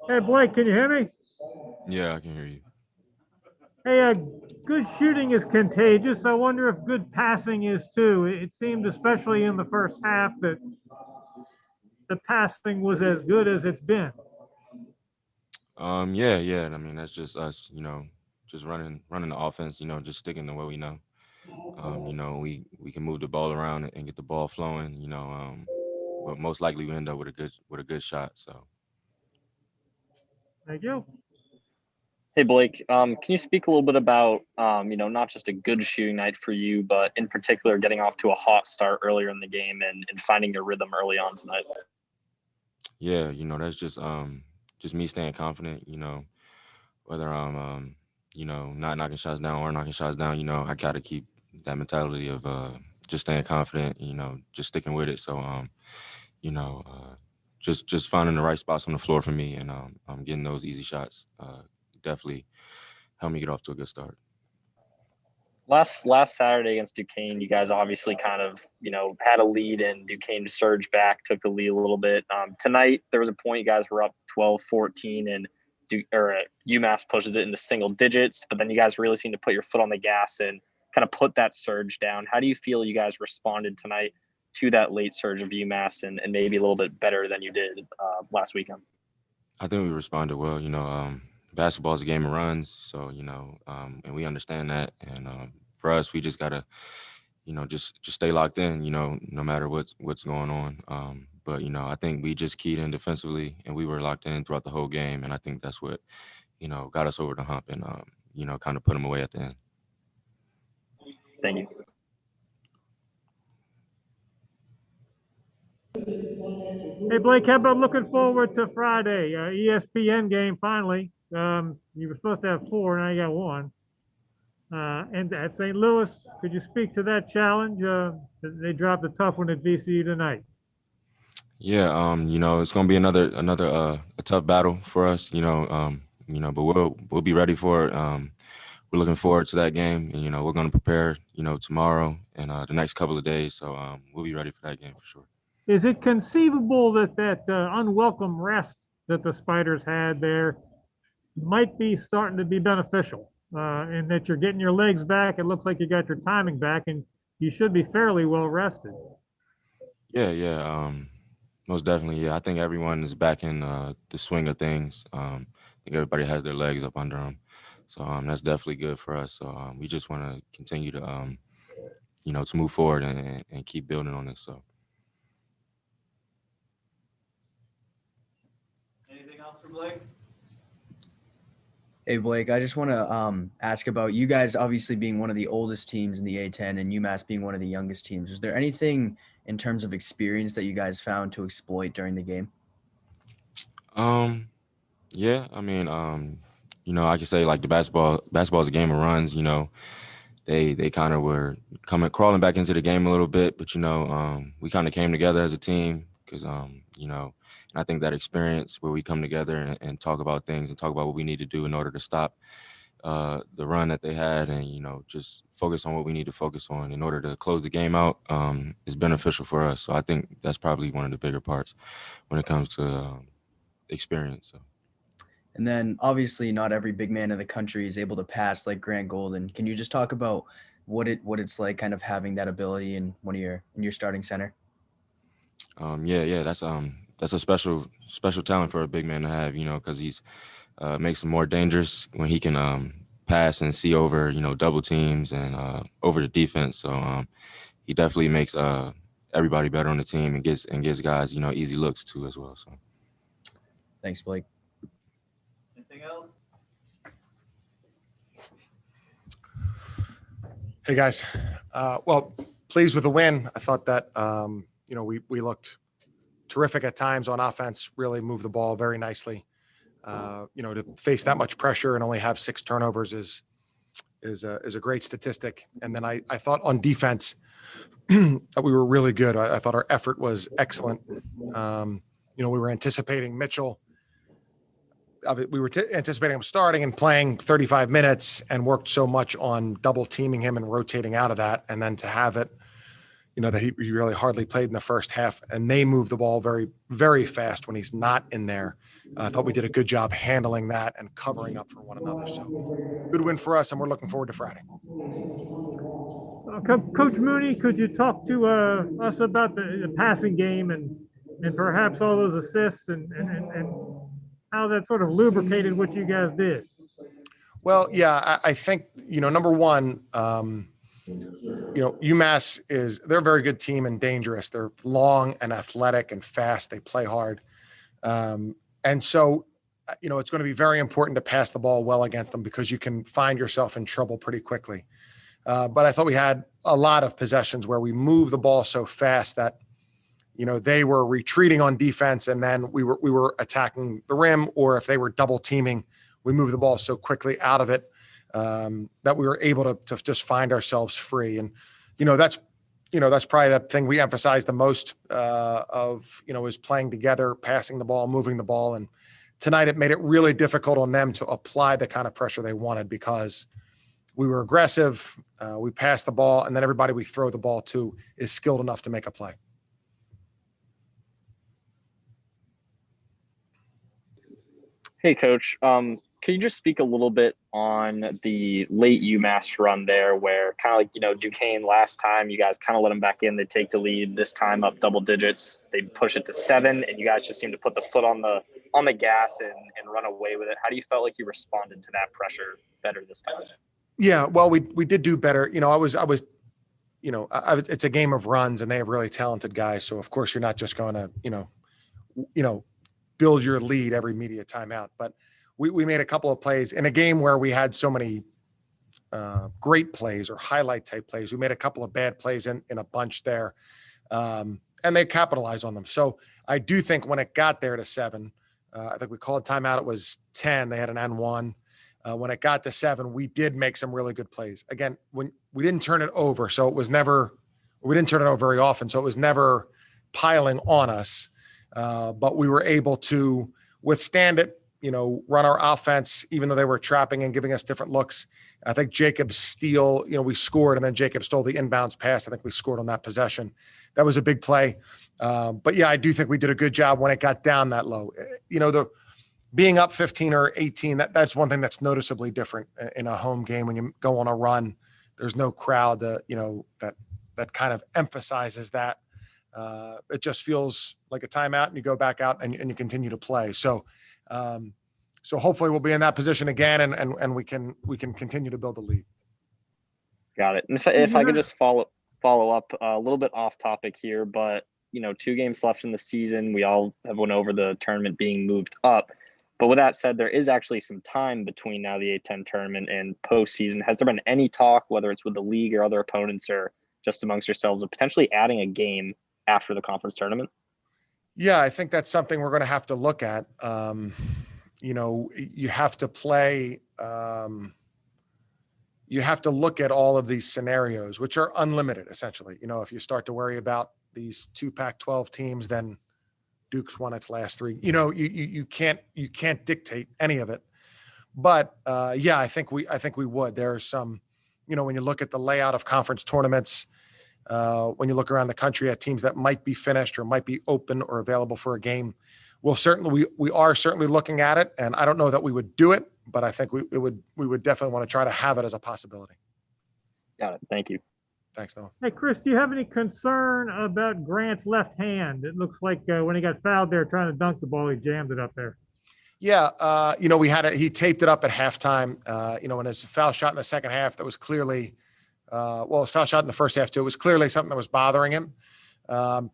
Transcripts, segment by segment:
Hey, Blake, can you hear me? Yeah, I can hear you. Hey, good shooting is contagious. I wonder if good passing is too. It seemed, especially in the first half, that the passing was as good as it's been. Yeah. I mean, that's just us, just running the offense, just sticking to what we know. We can move the ball around and get the ball flowing, but most likely we end up with a good shot. So Thank you. Hey, Blake, can you speak a little bit about, not just a good shooting night for you, but in particular getting off to a hot start earlier in the game and finding your rhythm early on tonight? yeah, that's just me staying confident, whether I'm not knocking shots down or knocking shots down, I gotta keep that mentality of just staying confident, just sticking with it. So you know, just finding the right spots on the floor for me and I'm getting those easy shots. Definitely helped me get off to a good start. Last Saturday against Duquesne, you guys obviously kind of, had a lead and Duquesne surged back, took the lead a little bit. Tonight, there was a point you guys were up 12-14 and UMass pushes it into single digits, but then you guys really seem to put your foot on the gas and kind of put that surge down. How do you feel you guys responded tonight to that late surge of UMass and maybe a little bit better than you did last weekend? I think we responded well. Basketball is a game of runs, so and we understand that. And for us, we just gotta, just stay locked in. No matter what's going on. But I think we just keyed in defensively, and we were locked in throughout the whole game. And I think that's what got us over the hump, and kind of put them away at the end. Thank you. Hey, Blake, how about looking forward to Friday? ESPN game finally. You were supposed to have four, now you got one. And at St. Louis, could you speak to that challenge? They dropped a tough one at VCU tonight. Yeah, it's gonna be another a tough battle for us, but we'll be ready for it. We're looking forward to that game, and we're gonna prepare, tomorrow and the next couple of days. So we'll be ready for that game for sure. Is it conceivable that unwelcome rest that the Spiders had there might be starting to be beneficial, and that you're getting your legs back? It looks like you got your timing back, and you should be fairly well rested. Yeah. Most definitely, yeah. I think everyone is back in the swing of things. I think everybody has their legs up under them, so that's definitely good for us. So we just want to continue to, to move forward and keep building on this. So. Anything else for Blake? Hey, Blake, I just want to ask about you guys obviously being one of the oldest teams in the A10 and UMass being one of the youngest teams. Is there anything in terms of experience that you guys found to exploit during the game? Yeah, I mean, I could say like the basketball is a game of runs, they kind of were crawling back into the game a little bit, but we kind of came together as a team because and I think that experience where we come together and talk about things and talk about what we need to do in order to stop the run that they had and just focus on what we need to focus on in order to close the game out is beneficial for us. So I think that's probably one of the bigger parts when it comes to experience. So. And then obviously not every big man in the country is able to pass like Grant Golden. Can you just talk about what it's like kind of having that ability in your starting center? Yeah, that's a special talent for a big man to have, because he's makes him more dangerous when he can pass and see over, double teams and over the defense. So he definitely makes everybody better on the team and gives guys, easy looks too as well. So thanks, Blake. Anything else? Hey guys, well, pleased with the win. I thought that we looked terrific at times on offense. Really moved the ball very nicely. To face that much pressure and only have 6 turnovers is a great statistic. And then I thought on defense that we were really good. I thought our effort was excellent. We were anticipating Mitchell. We were anticipating him starting and playing 35 minutes and worked so much on double teaming him and rotating out of that. And then to have it that he really hardly played in the first half, and they move the ball very, very fast when he's not in there. I thought we did a good job handling that and covering up for one another. So good win for us, and we're looking forward to Friday. Coach Mooney, could you talk to us about the passing game and perhaps all those assists and how that sort of lubricated what you guys did? Well, yeah, I think, number one, UMass they're a very good team and dangerous. They're long and athletic and fast. They play hard. And so, it's going to be very important to pass the ball well against them because you can find yourself in trouble pretty quickly. But I thought we had a lot of possessions where we moved the ball so fast that, they were retreating on defense and then we were attacking the rim, or if they were double teaming, we moved the ball so quickly out of it that we were able to just find ourselves free. And, that's probably the thing we emphasize the most is playing together, passing the ball, moving the ball. And tonight it made it really difficult on them to apply the kind of pressure they wanted because we were aggressive, we passed the ball, and then everybody we throw the ball to is skilled enough to make a play. Hey, Coach. Can you just speak a little bit on the late UMass run there where kind of like, Duquesne last time, you guys kind of let them back in, they take the lead, this time up double digits, they push it to 7, and you guys just seem to put the foot on the gas and run away with it. How do you felt like you responded to that pressure better this time? Yeah, well, we did do better. It's a game of runs and they have really talented guys. So of course you're not just going to, build your lead every media timeout, but we made a couple of plays in a game where we had so many great plays or highlight type plays. We made a couple of bad plays in a bunch there, and they capitalized on them. So I do think when it got there to 7, I think we called timeout. It was 10. They had an N1. When it got to 7, we did make some really good plays. Again, when we didn't turn it over, so we didn't turn it over very often. So it was never piling on us, but we were able to withstand it, run our offense, even though they were trapping and giving us different looks. I think Jacob's steal, we scored, and then Jacob stole the inbounds pass. I think we scored on that possession. That was a big play. But yeah, I do think we did a good job when it got down that low. Being up 15 or 18, that's one thing that's noticeably different in a home game. When you go on a run, there's no crowd that kind of emphasizes that. It just feels like a timeout and you go back out and you continue to play. So hopefully we'll be in that position again and we can continue to build the lead. Got it. And if I could just follow up a little bit off topic here, but 2 games left in the season. We all have went over the tournament being moved up. But with that said, there is actually some time between now the A10 tournament and postseason. Has there been any talk, whether it's with the league or other opponents or just amongst yourselves, of potentially adding a game after the conference tournament? Yeah, I think that's something we're going to have to look at. You have to play. You have to look at all of these scenarios, which are unlimited, essentially. If you start to worry about these 2 Pac-12 teams, then Duke's won its last 3. You can't dictate any of it. But yeah, I think we would. There are some, when you look at the layout of conference tournaments, when you look around the country at teams that might be finished or might be open or available for a game, we are certainly looking at it. And I don't know that we would do it, but I think we would definitely want to try to have it as a possibility. Got it. Thank you. Thanks, Noah. Hey, Chris, do you have any concern about Grant's left hand? It looks like when he got fouled there trying to dunk the ball, he jammed it up there. Yeah. He taped it up at halftime, when his foul shot in the second half, that was clearly, his foul shot in the first half too, it was clearly something that was bothering him.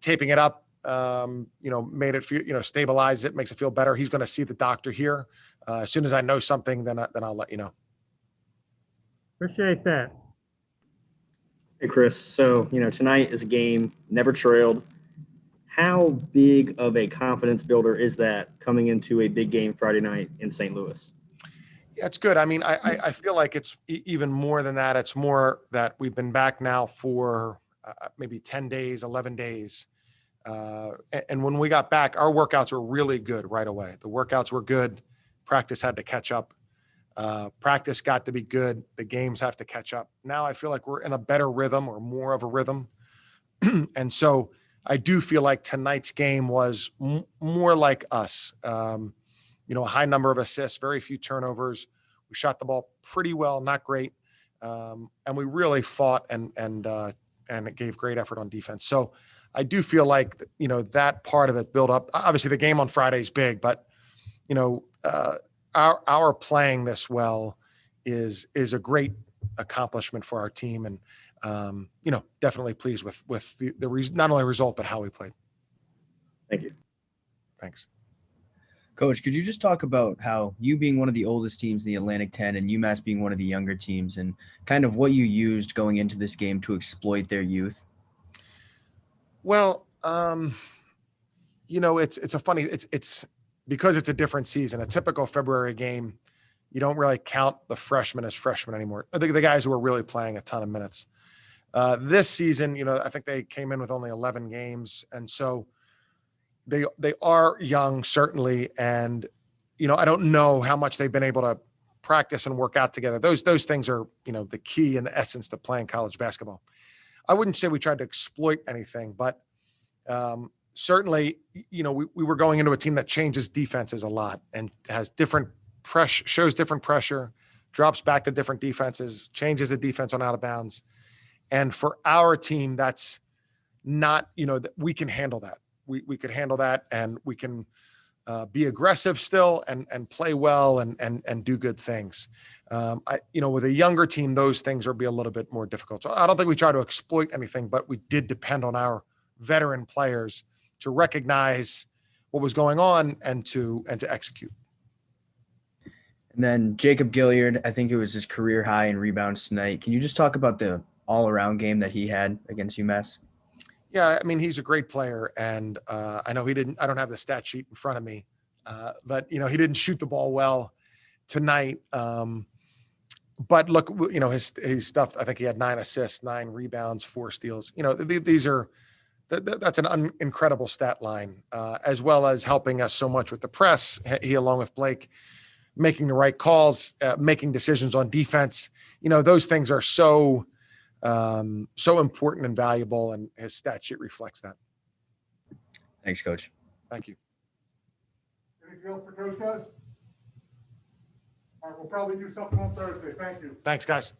Taping it up, made it feel, stabilize it, makes it feel better. He's going to see the doctor here. As soon as I know something, then I'll let you know. Appreciate that. Hey, Chris. So, tonight is a game, never trailed. How big of a confidence builder is that coming into a big game Friday night in St. Louis? Yeah, it's good. I mean, I feel like it's even more than that. It's more that we've been back now for maybe 10 days, 11 days. And when we got back, our workouts were really good right away. The workouts were good. Practice had to catch up. Practice got to be good. The games have to catch up. Now I feel like we're in a better rhythm or more of a rhythm. And so I do feel like tonight's game was more like us. A high number of assists, very few turnovers. We shot the ball pretty well, not great. And we really fought and it gave great effort on defense. So I do feel like, that part of it built up. Obviously the game on Friday is big, but our playing this well is a great accomplishment for our team. And, definitely pleased with the not only result, but how we played. Thank you. Thanks. Coach, could you just talk about how you being one of the oldest teams in the Atlantic 10 and UMass being one of the younger teams and kind of what you used going into this game to exploit their youth? Well, it's a funny, it's because it's a different season. A typical February game, you don't really count the freshmen as freshmen anymore. I think the guys who are really playing a ton of minutes. This season, I think they came in with only 11 games. And so they are young, certainly. And, I don't know how much they've been able to practice and work out together. Those things are, the key and the essence to playing college basketball. I wouldn't say we tried to exploit anything, but certainly, we were going into a team that changes defenses a lot and has different pressure, shows different pressure, drops back to different defenses, changes the defense on out of bounds. And for our team, that's not, that we can handle that. We could handle that, and we can be aggressive still and play well and do good things. With a younger team, those things will be a little bit more difficult. So I don't think we try to exploit anything, but we did depend on our veteran players to recognize what was going on and to execute. And then Jacob Gilliard, I think it was his career high in rebounds tonight. Can you just talk about the all-around game that he had against UMass? Yeah, I mean, he's a great player, and I know I don't have the stat sheet in front of me, but he didn't shoot the ball well tonight. But look, his stuff, I think he had 9 assists, 9 rebounds, 4 steals. These are, that's an incredible stat line, as well as helping us so much with the press. He, along with Blake, making the right calls, making decisions on defense. Those things are so important and valuable, and his stat sheet reflects that. Thanks, Coach. Thank you. Anything else for Coach, guys? All right, we'll probably do something on Thursday. Thank you. Thanks, guys.